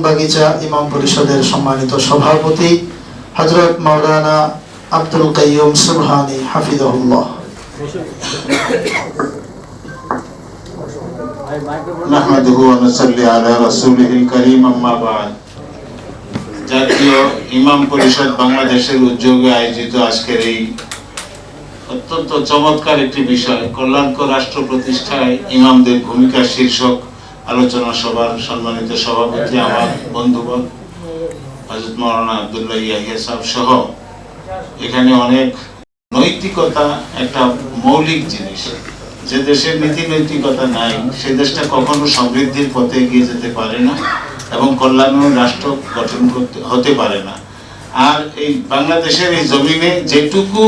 বাগিচা ইমাম পরিষদের সম্মানিত সভাপতি হযরত মাওলানা আব্দুল কাইয়ুম সুবহানী হাফিজাহুল্লাহ। নাহমাদুহু ওয়া নুসাল্লি আলা রাসূলিল কারীম, আম্মা বা'দ। জাতীয় ইমাম পরিষদ বাংলাদেশের উদ্যোগে আয়োজিত আজকের এই অত্যন্ত চমৎকার একটি বিষয়, কল্যাণকর রাষ্ট্র প্রতিষ্ঠায় ইমামদের ভূমিকা শীর্ষক আলোচনা সভার সম্মানিত সভাপতি আমার বন্ধুগণ হযরত মাওলানা আব্দুল্লাহ ইয়াহিয়া সাহেব সহ এখানে অনেক নৈতিকতা একটা মৌলিক জিনিস। যে দেশের নীতি নৈতিকতা নাই সে দেশটা কখনো সমৃদ্ধির পথে এগিয়ে যেতে পারে না এবং কল্যাণময় রাষ্ট্র গঠন হতে পারে না। আর এই বাংলাদেশের এই জমিনে যেটুকু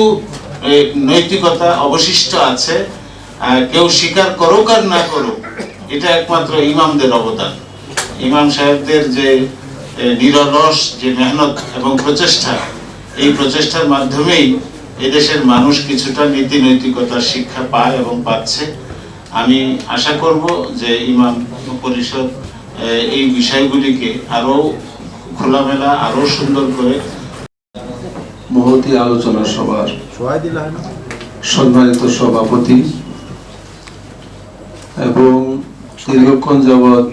নৈতিকতা অবশিষ্ট আছে, কেউ স্বীকার করুক আর না করুক, এটা একমাত্র ইমামদের অবদান। ইমাম সাহেবদের যে নিরলস যে মেহনত এবং প্রচেষ্টা, এই প্রচেষ্টার মাধ্যমেই এদেশের মানুষ কিছুটা নীতি নৈতিকতার শিক্ষা পায় এবং পাচ্ছে। আমি আশা করব যে ইমাম পরিষদ এই বিষয়গুলিকে আরো খোলামেলা, আরো সুন্দর করে মহতী আলোচনা সভার সম্মানিত সভাপতি এবং দীর্ঘক্ষণ যাবৎ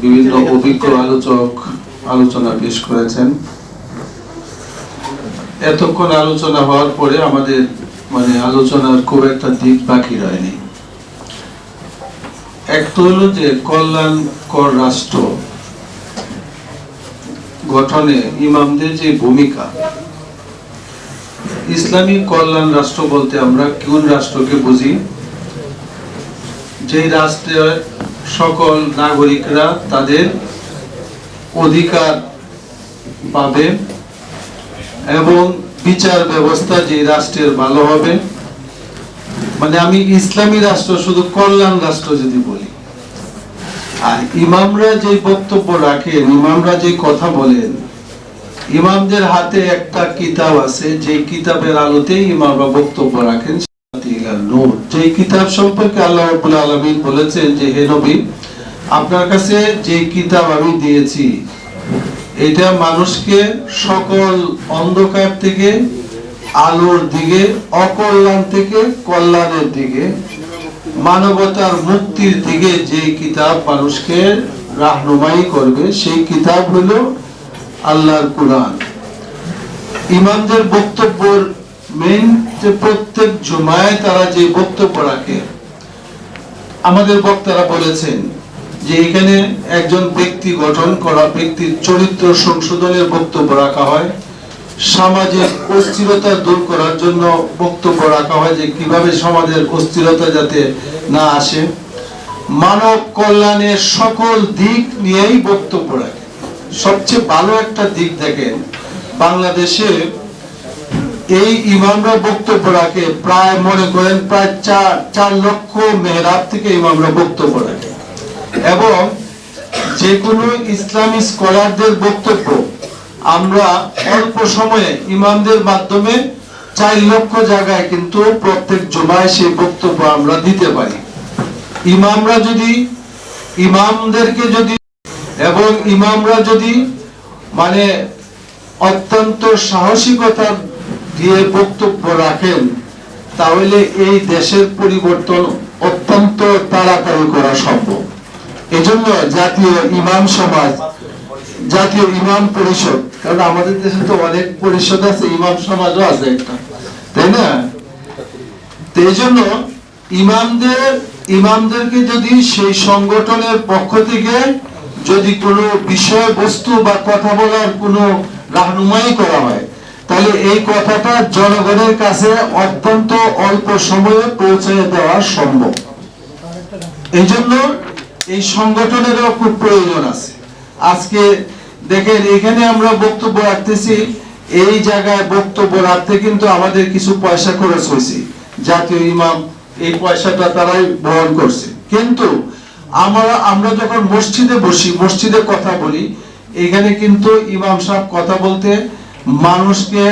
বিভিন্ন অভিজ্ঞ আলোচক আলোচনা পেশ করেছেন। এতক্ষণ আলোচনা হওয়ার পরে আমাদের আলোচনার খুব একটা দিক বাকি রয়নি। একটা হলো যে কল্যাণকর রাষ্ট্র গঠনে ইমামদের যে ভূমিকা। ইসলামী কল্যাণ রাষ্ট্র বলতে আমরা কোন রাষ্ট্রকে বুঝি? যে রাষ্ট্রে সকল নাগরিকরা তাদের অধিকার পাবে এবং বিচার ব্যবস্থা যে রাষ্ট্রের ভালো হবে। আমি ইসলামী রাষ্ট্র শুধু কল্যাণ রাষ্ট্র যদি বলি। আর ইমামরা যে বক্তব্য রাখেন, ইমামরা যে কথা বলেন, ইমামদের হাতে একটা কিতাব আছে, যে কিতাবের আলোতেই ইমামরা বক্তব্য রাখেন। যে কিতাব সম্পর্কে আল্লাহ রাব্বুল আলামিন বলেছেন যে হে নবী, আপনার কাছে যে কিতাব আমি দিয়েছি এটা মানুষকে সকল অন্ধকার থেকে আলোর দিকে, অকল্যাণ থেকে কল্যাণের দিকে, মানবতার মুক্তির দিকে যে কিতাব মানুষকে রাহনুমাই করবে, সেই কিতাব হলো আল্লাহর কুরআন। ইমামদের বক্তব্যের মেইন যে প্রত্যেক জুমায় তারা যে বক্তব্য রাখে, আমাদের বক্তারা বলেছেন যে এখানে একজন ব্যক্তি গঠন করা, ব্যক্তির চরিত্র সংশোধনের বক্তব্য রাখা হয়, সামাজিক অস্থিরতা দূর করার জন্য বক্তব্য রাখা হয় যে কিভাবে সমাজের অস্থিরতা যাতে না আসে, মানব কল্যাণের সকল দিক নিয়েই বক্তব্য রাখে। সবচেয়ে ভালো একটা দিক দেখেন, বাংলাদেশে এই ইমামরা বক্তব্য রাখে প্রায় মনে করেন প্রায় 4 লক্ষ মেহরাব থেকে ইমামরা বক্তব্য রাখে। এবং যে কোনো ইসলামী স্কলারদের বক্তব্য আমরা অল্প সময়ে ইমামদের মাধ্যমে 4 লক্ষ জায়গায় কিন্তু প্রত্যেক জুমায় সেই বক্তব্য আমরা দিতে পারি। ইমামরা যদি ইমামদেরকে যদি এবং ইমামরা যদি অত্যন্ত সাহসিকতা দিয়ে বক্তব্য রাখেন, তাহলে এই দেশের পরিবর্তন অত্যন্ত তাড়াতাড়ি করা সম্ভব। এজন্য জাতীয় ইমাম সমাজ, জাতীয় ইমাম পরিষদ, কারণ আমাদের দেশে তো অনেক পরিষদ আছে, ইমাম সমাজও আছে একটা, তাই না? তো এই জন্য ইমামদেরকে যদি সেই সংগঠনের পক্ষ থেকে যদি কোনো বিষয়বস্তু বা কথা বলার কোনো রাহনুমাই করা হয়, তাহলে এই কথাটা জনগণের কাছে অত্যন্ত অল্প সময়ে পৌঁছে দেওয়া সম্ভব। এই জন্য এই সংগঠনেরও খুব প্রয়োজন আছে। আজকে দেখেন এখানে আমরা বক্তব্য রাখতেছি, এই জায়গায় বক্তব্য রাখতে কিন্তু আমাদের কিছু পয়সা খরচ হয়েছে। জাতীয় ইমাম এই পয়সাটা তারাই বহন করছে। কিন্তু আমরা যখন মসজিদে বসি, মসজিদে কথা বলি, এখানে কিন্তু ইমাম সাহেব কথা বলতে মানুষকে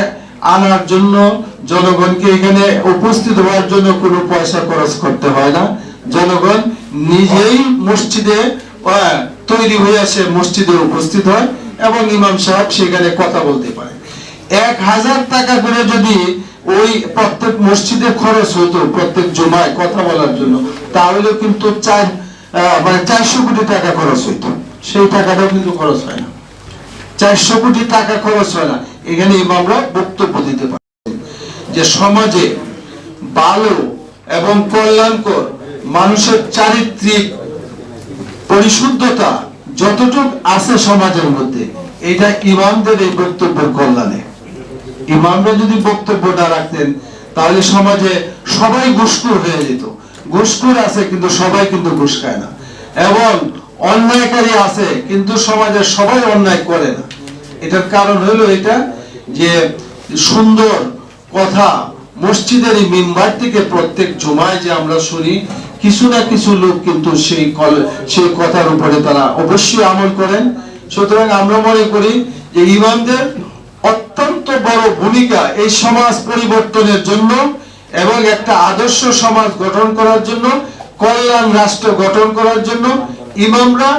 আনার জন্য, জনগণকে এখানে উপস্থিত হওয়ার জন্য কোনো পয়সা খরচ করতে হয় না। জনগণ নিজেই মসজিদে তৈরি হয়ে আসে মসজিদে উপস্থিত হয় এবং ইমাম সাহেব সেখানে কথা বলতে পারে। 1000 টাকা করে যদি ওই প্রত্যেক মসজিদে খরচ হতো প্রত্যেক জুমায় কথা বলার জন্য, তাহলে কিন্তু 400 কোটি টাকা খরচ হইতো। সেই টাকাটাও কিন্তু খরচ হয় না, 400 কোটি টাকা খরচ হয় না। এখানে ইমামরা বক্তব্য দিতে পারে যে সমাজে ভালো এবং কল্যাণকর মানুষের চারিত্রিক পরিশুদ্ধতা যতটুকু আছে সমাজের মধ্যে, এটা ইমামদের এই বক্তব্যের কল্যাণে। ইমামরা যদি বক্তব্যটা রাখতেন তাহলে সমাজে সবাই ঘুষখোর হয়ে যেত। ঘুষখোর আছে কিন্তু সবাই কিন্তু ঘুষ খায় না, এবং অন্যায়কারী আছে কিন্তু সমাজের সবাই অন্যায় করে না। এটার কারণ হলো এটা যে সুন্দর কথা মসজিদের এই মিম্বার থেকে প্রত্যেক জুমায় যে আমরা শুনি, কিছু না কিছু লোক কিন্তু সেই কথার উপরে তারা অবশ্যই আমল করেন। সুতরাং আমরা মনে করি যে ইমামদের অত্যন্ত বড় ভূমিকা এই সমাজ পরিবর্তনের জন্য এবং একটা আদর্শ সমাজ গঠন করার জন্য, কল্যাণ রাষ্ট্র গঠন করার জন্য। ইমামরা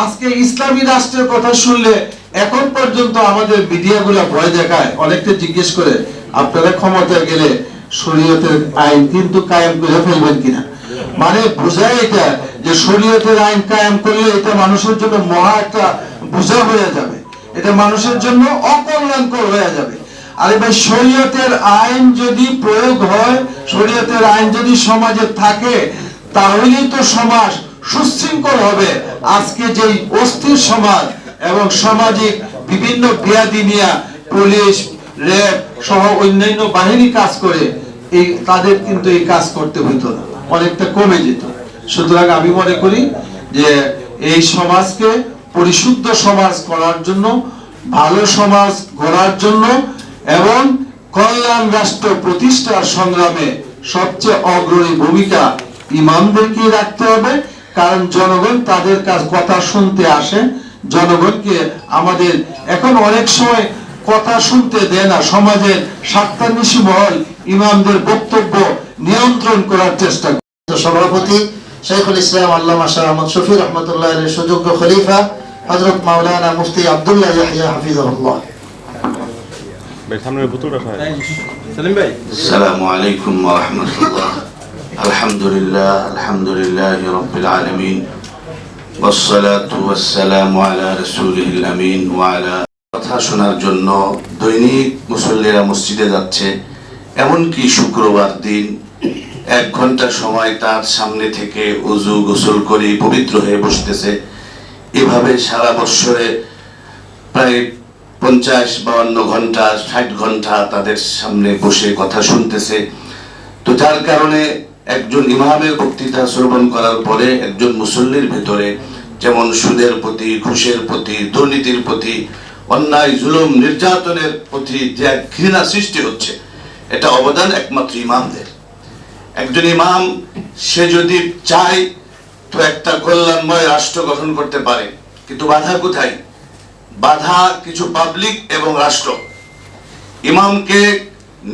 আজকে ইসলামী রাষ্ট্রের কথা শুনলে এখন পর্যন্ত আমাদের মিডিয়াগুলো ভয় দেখায়, অনেককে জিজ্ঞেস করে আপনারা ক্ষমতায় গেলে শরীয়তের আইন কিন্তু কায়েম করে ফেলবেন কিনা। মানে বোঝায় এটা যে শরীয়তের আইন কায়েম করলে এটা মানুষের জন্য মহা একটা বোঝা হয়ে যাবে, এটা মানুষের জন্য অকল্যাণকর হয়ে যাবে। আরে ভাই, শরীয়তের আইন যদি প্রয়োগ হয়, শরীয়তের আইন যদি সমাজে থাকে, তাহলেই তো সমাজ সুশৃঙ্খল হবে। আজকে যেই অস্থির সমাজ এবং সামাজিক বিভিন্ন ব্যাধি নিয়ে পুলিশ, র্যাব সহ অন্যান্য বাহিনী কাজ করে, তাদের কিন্তু এই কাজ করতে হইতো না, অনেকটা কমে যেত। সুতরাং আমি মনে করি যে এই সমাজকে পরিশুদ্ধ সমাজ করার জন্য, ভালো সমাজ গড়ার জন্য এবং কল্যাণ রাষ্ট্র প্রতিষ্ঠার সংগ্রামে সবচেয়ে অগ্রণী ভূমিকা ইমামদেরকে রাখতে হবে। কারণ জনগণ তাদের কথা শুনতে আসে। জনগণকে আমাদের এখন অনেক সময় কথা শুনতে দেয় না। সমাজের স্বার্থান্বেষী মহল ইমামদের বক্তব্য নিয়ন্ত্রণ করার চেষ্টা করে। সভাপতি শাইখুল ইসলাম আল্লামা শাহ আহমদ শফি রহমতুল্লাহ এর সুযোগ্য খলিফা হযরত মাওলানা মুফতি আব্দুল্লাহ ইয়াহইয়া হাফিজাহুল্লাহ। আসসালামু আলাইকুম ওয়া রাহমাতুল্লাহ। আলহামদুলিল্লাহ, আলহামদুলিল্লাহি রাব্বিল আলামিন, ওয়াসসালাতু ওয়াসসালামু আলা রাসূলিল আমিন ওয়া আলা। কথা শোনার জন্য দৈনিক মুসল্লিরা মসজিদে যাচ্ছে, এমনকি শুক্রবার দিন 1 ঘন্টা সময় তার সামনে থেকে ওযু গোসল করে পবিত্র হয়ে বসতেছে। এভাবে সারা বছরে প্রায় 50-52 ঘন্টা 60 ঘন্টা তাদের সামনে বসে কথা শুনতেছে। তো যার কারণে একজন ইমামের বক্তৃতা শ্রবণ করার পরে একজন মুসল্লির ভেতরে যেমন সুদের প্রতি, ঘুষের প্রতি, দুর্নীতির প্রতি, অন্যায়, জুলুম, নির্যাতনের প্রতি যে ঘৃণা সৃষ্টি হচ্ছে, এটা অবদান একমাত্র ইমামদের। একজন ইমাম সে যদি চায় তো একটা কল্যাণময় রাষ্ট্র গঠন করতে পারে, কিন্তু বাধা কোথায়? বাধা কিছু পাবলিক এবং রাষ্ট্র। ইমামকে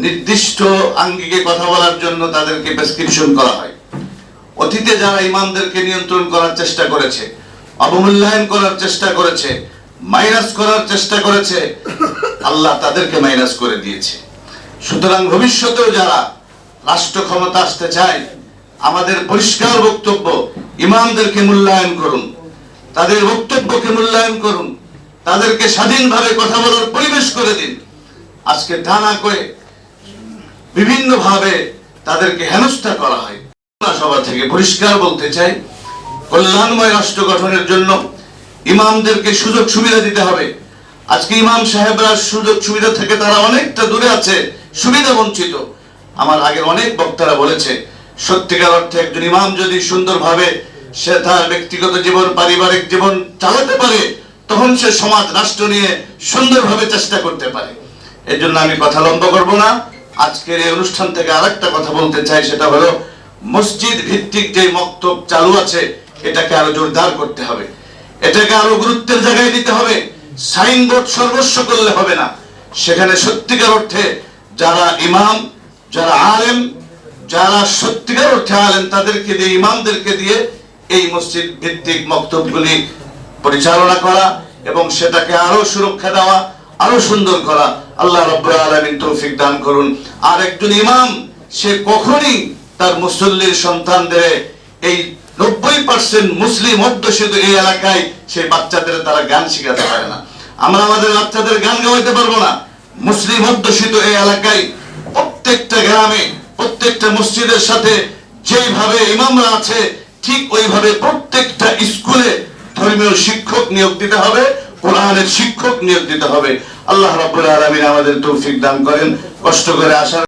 নির্দিষ্ট আঙ্গিকে কথা বলার জন্য তাদেরকে প্রেসক্রিপশন করা হয়। অতীতে যারা ইমামদেরকে নিয়ন্ত্রণ করার চেষ্টা করেছে, অবমূল্যায়ন করার চেষ্টা করেছে, মাইনাস করার চেষ্টা করেছে, আল্লাহ তাদেরকে মাইনাস করে দিয়েছে। সুতরাং ভবিষ্যতেও যারা রাষ্ট্র ক্ষমতা আসতে চায়, আমাদের পরিষ্কার বক্তব্য, ইমামদেরকে মূল্যায়ন করুন, তাদের বক্তব্যকে মূল্যায়ন করুন, তাদেরকে স্বাধীনভাবে কথা বলার পরিবেশ করে দিন। আজকে টানা করে বিভিন্ন ভাবে তাদেরকে হেনস্থা করা হয়। সভা থেকে পরিষ্কার বলতে চাই, কল্যাণময় রাষ্ট্র গঠনের জন্য ইমামদেরকে সুযোগ সুবিধা দিতে হবে। আজকে ইমাম সাহেবরা সুযোগ সুবিধা থেকে তারা অনেকটা দূরে আছে, সুবিধা বঞ্চিত। আমার আগের অনেক বক্তারা বলেছে, সত্যিকার অর্থে একজন ইমাম যদি সুন্দরভাবে সে তার ব্যক্তিগত জীবন, পারিবারিক জীবন চালাতে পারে, তখন সে সমাজ রাষ্ট্র নিয়ে সুন্দরভাবে চেষ্টা করতে পারে। এর জন্য আমি কথা লম্বা করব না। আজকের এই অনুষ্ঠান থেকে আরেকটা কথা বলতে চাই, সেটা হলো মসজিদ ভিত্তিক যে মক্তব চালু আছে, এটাকে আরো জোরদার করতে হবে, এটাকে আরো গুরুত্বের জায়গায় দিতে হবে। সাইনবোর্ড সর্বস্ব করলে হবে না। সেখানে সত্যিকার অর্থে যারা ইমাম, যারা আলেম, যারা সত্যিকার অর্থে আলেম, তাদেরকে দিয়ে, ইমামদেরকে দিয়ে এই মসজিদ ভিত্তিক মক্তবগুলি পরিচালনা করা এবং সেটাকে আরো সুরক্ষা দেওয়া, আরো সুন্দর করা। আল্লাহ রাব্বুল আলামিন তৌফিক দান করুন। আর একজন ইমাম সে কখনই তার মুসল্লির সন্তানদের এই 90% মুসলিম অধ্যুষিত এই এলাকায় সেই বাচ্চাদের তারা গান শিখাতে পারে না। আমরা আমাদের বাচ্চাদের গান গাওয়াইতে পারবো না। মুসলিম অধ্যুষিত এই এলাকায় প্রত্যেকটা গ্রামে প্রত্যেকটা মসজিদের সাথে যেইভাবে ইমামরা আছে ঠিক ওইভাবে প্রত্যেকটা স্কুলে ধর্মীয় শিক্ষক নিয়োগ দিতে হবে, কোরআনের শিক্ষক নিয়োগ দিতে হবে। আল্লাহ রাব্বুল আলামিন আমাদের তৌফিক দান করেন। কষ্ট করে আসার